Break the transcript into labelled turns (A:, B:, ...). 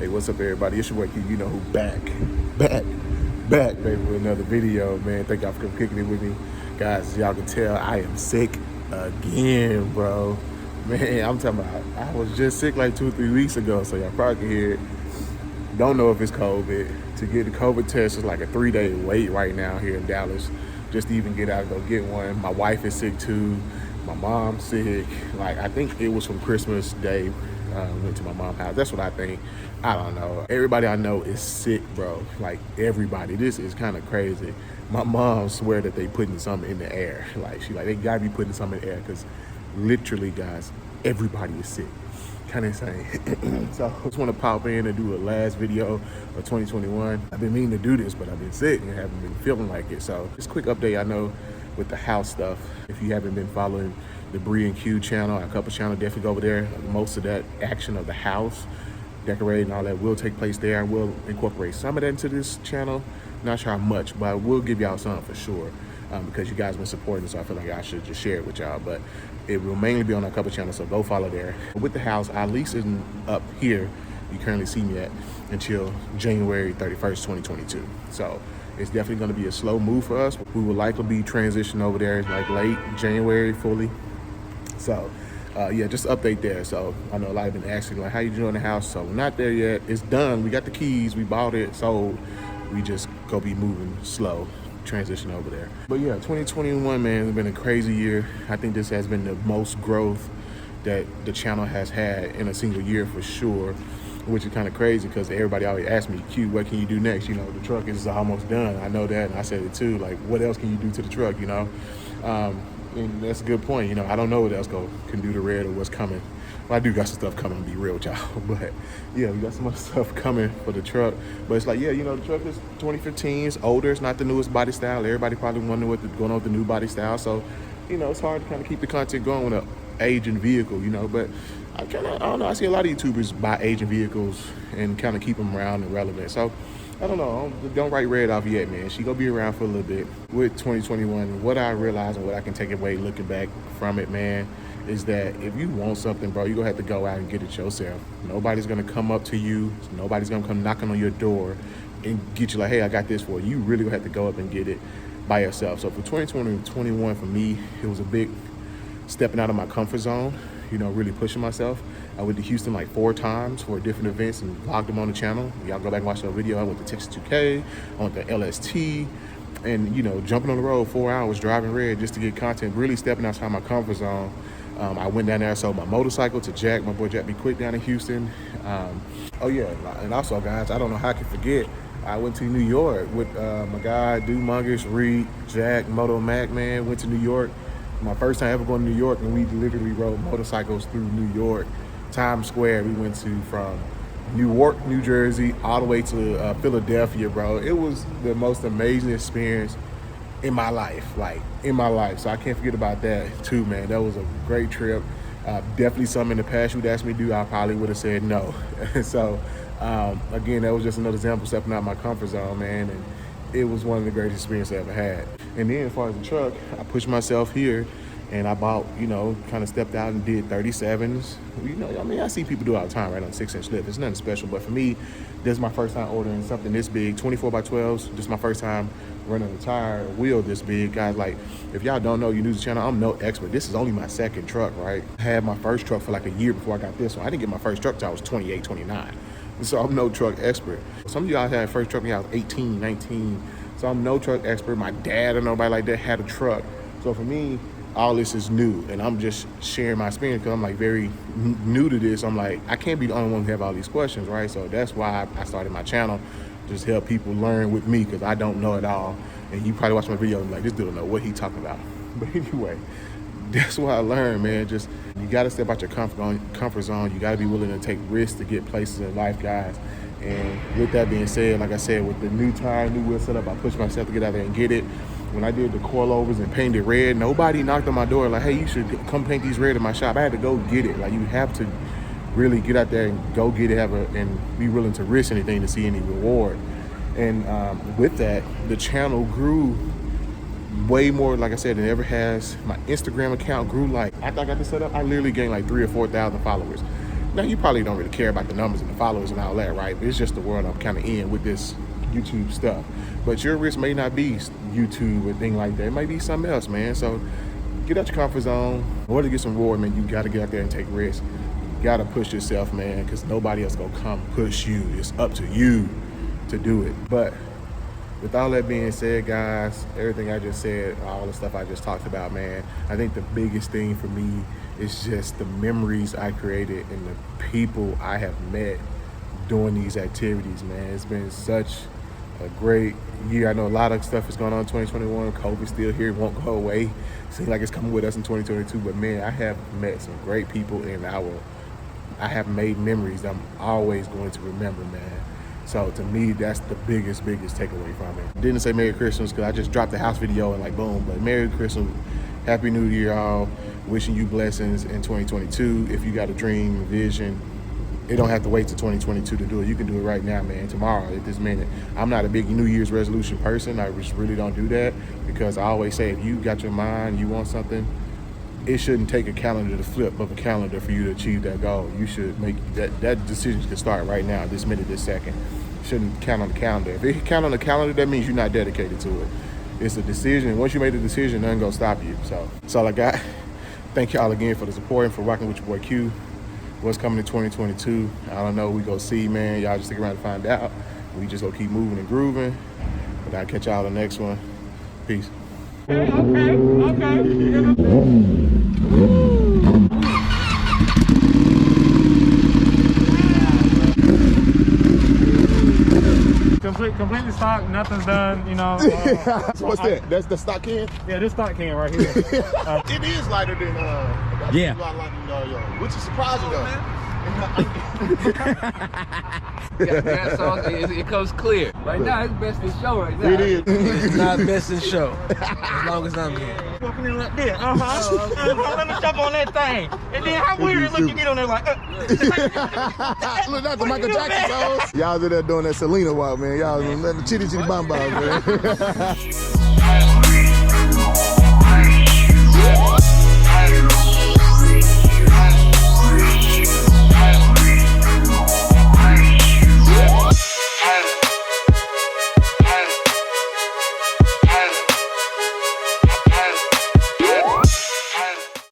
A: Hey, what's up, everybody? It's your boy Q. You know who, back, baby, with another video, man. Thank y'all for kicking it with me. Guys, as y'all can tell, I am sick again, bro. Man, I'm talking about, I was just sick like 2 or 3 weeks ago, so y'all probably can hear it. Don't know if it's COVID. To get the COVID test is like a 3-day wait right now here in Dallas, just to even get out and go get one. My wife is sick too. My mom's sick. Like, I think it was from Christmas Day. Went to my mom's house. That's what I think. I don't know. Everybody I know is sick, bro. Like, everybody. This is kind of crazy. My mom swear that they putting something in the air. Like, they gotta be putting something in the air, because literally, guys, everybody is sick. Kind of insane. So I just want to pop in and do a last video of 2021. I've been meaning to do this, but I've been sick and haven't been feeling like it. So just a quick update. I know with the house stuff, if you haven't been following the KickinitwithQ channel, our couple channel, definitely go over there. Most of that action of the house, decorating, all that will take place there. I will incorporate some of that into this channel. Not sure how much, but I will give y'all some for sure. Because you guys been supporting, so I feel like I should just share it with y'all. But it will mainly be on our couple channels, so go follow there. With the house, our lease isn't up here, you currently see me at, until January 31st, 2022. So it's definitely gonna be a slow move for us. We will likely be transitioning over there like late January fully. So yeah, just update there. So I know a lot have been asking like, how you doing the house? So we're not there yet. It's done. We got the keys, we bought it, sold. We just go be moving slow, transition over there. But yeah, 2021, man, has been a crazy year. I think this has been the most growth that the channel has had in a single year for sure, which is kind of crazy because everybody always asks me, Q, what can you do next? You know, the truck is almost done. I know that, and I said it too. Like, what else can you do to the truck, you know? And that's a good point. You know, I don't know what else can do to red or what's coming. Well, I do got some stuff coming, to be real with y'all. But yeah, we got some other stuff coming for the truck. But it's like, yeah, you know, the truck is 2015, it's older, it's not the newest body style. Everybody probably wondering what's going on with the new body style. So, you know, it's hard to kind of keep the content going with an aging vehicle, you know. But I don't know, I see a lot of YouTubers buy aging vehicles and kind of keep them around and relevant. So I don't know, don't write red off yet, man. She gonna be around for a little bit. With 2021, what I realize and what I can take away looking back from it, man, is that if you want something, bro, you're gonna have to go out and get it yourself. Nobody's gonna come up to you. Nobody's gonna come knocking on your door and get you like, hey, I got this for you. You really gonna have to go up and get it by yourself. So for 2020 and 2021, for me, it was a big stepping out of my comfort zone, you know, really pushing myself. I went to Houston like 4 times for different events and vlogged them on the channel. Y'all go back and watch that video. I went to Texas 2K, I went to LST, and, you know, jumping on the road 4 hours, driving red just to get content, really stepping outside my comfort zone. I went down there, sold my motorcycle to Jack, my boy Jack Be Quick down in Houston. Oh yeah, and also, guys, I don't know how I can forget, I went to New York with my guy, Dumongus, Reed, Jack, Moto Mac, man. Went to New York. My first time ever going to New York, and we literally rode motorcycles through New York, Times Square. We went to from Newark, New Jersey, all the way to Philadelphia, bro. It was the most amazing experience in my life, So I can't forget about that too, man. That was a great trip. Definitely something in the past you'd asked me to do, I probably would have said no. So again, that was just another example stepping out of my comfort zone, man. And it was one of the greatest experiences I ever had. And then as far as the truck, I pushed myself here and I bought, you know, kind of stepped out and did 37s. You know, I mean, I see people do it all the time, right, on 6-inch lift. It's nothing special, but for me, this is my first time ordering something this big, 24x12s. This is my first time running a tire, wheel this big. Guys, like, if y'all don't know, you new to the channel, I'm no expert. This is only my second truck, right? I had my first truck for like a year before I got this one. I didn't get my first truck till I was 28, 29. So I'm no truck expert. Some of y'all had first truck when I was 18, 19. So I'm no truck expert. My dad or nobody like that had a truck. So for me, all this is new, and I'm just sharing my experience because I'm like very new to this. I'm like, I can't be the only one who have all these questions, right? So that's why I started my channel, just help people learn with me, because I don't know it all. And you probably watch my video and be like, this dude don't know what he talking about. But anyway, that's what I learned, man. Just, you got to step out your comfort zone. You got to be willing to take risks to get places in life, guys. And with that being said, like I said, with the new tire, new wheel setup, I pushed myself to get out there and get it. When I did the coilovers and painted red, nobody knocked on my door like, hey, you should come paint these red in my shop. I had to go get it. Like, you have to really get out there and go get it, and be willing to risk anything to see any reward. And with that, the channel grew way more, like I said, than it ever has. My Instagram account grew, like, after I got this set up, I literally gained like 3,000 or 4,000 followers. Now, you probably don't really care about the numbers and the followers and all that, right? But it's just the world I'm kind of in with this YouTube stuff. But your risk may not be YouTube or thing like that. It might be something else, man. So get out your comfort zone. In order to get some reward, man, you got to get out there and take risks. You got to push yourself, man, because nobody else going to come push you. It's up to you to do it. But with all that being said, guys, everything I just said, all the stuff I just talked about, man, I think the biggest thing for me is just the memories I created and the people I have met doing these activities, man. It's been such a great year. I know a lot of stuff is going on in 2021. COVID's still here, it won't go away. Seems like it's coming with us in 2022, but man, I have met some great people and I have made memories that I'm always going to remember, man. So to me, that's the biggest takeaway from it. Didn't say Merry Christmas because I just dropped the house video and like boom, but Merry Christmas, Happy New Year, all. Wishing you blessings in 2022. If you got a dream, vision, it don't have to wait till 2022 to do it. You can do it right now, man, tomorrow, at this minute. I'm not a big New Year's resolution person. I just really don't do that because I always say if you got your mind, you want something, it shouldn't take a calendar to flip of a calendar for you to achieve that goal. You should make that decision can start right now, this minute, this second. Shouldn't count on the calendar. If it count on the calendar, that means you're not dedicated to it. It's a decision. Once you made a decision, nothing gonna stop you. So that's all I got. Thank y'all again for the support and for rocking with your boy Q. What's coming in 2022? I don't know. We go see, man. Y'all just stick around to find out. We just gonna keep moving and grooving. But I'll catch y'all in the next one. Peace.
B: Okay. Completely stock, nothing's done, you know.
A: What's that? That's the stock can?
B: Yeah, this stock can right here.
A: It is lighter than
B: yeah.
A: Which is surprising though.
C: That song, it comes clear. Right now, it's best in show right now.
A: It is.
C: It's not best in show. As long as I'm here.
B: Walking in like this. Let me jump on that thing. And then how weird it look you get on there like,
A: Look, that's the Michael Jackson song. Y'all was there doing that Selena walk, man. Y'all was letting the chitty chitty bomb bomb, man.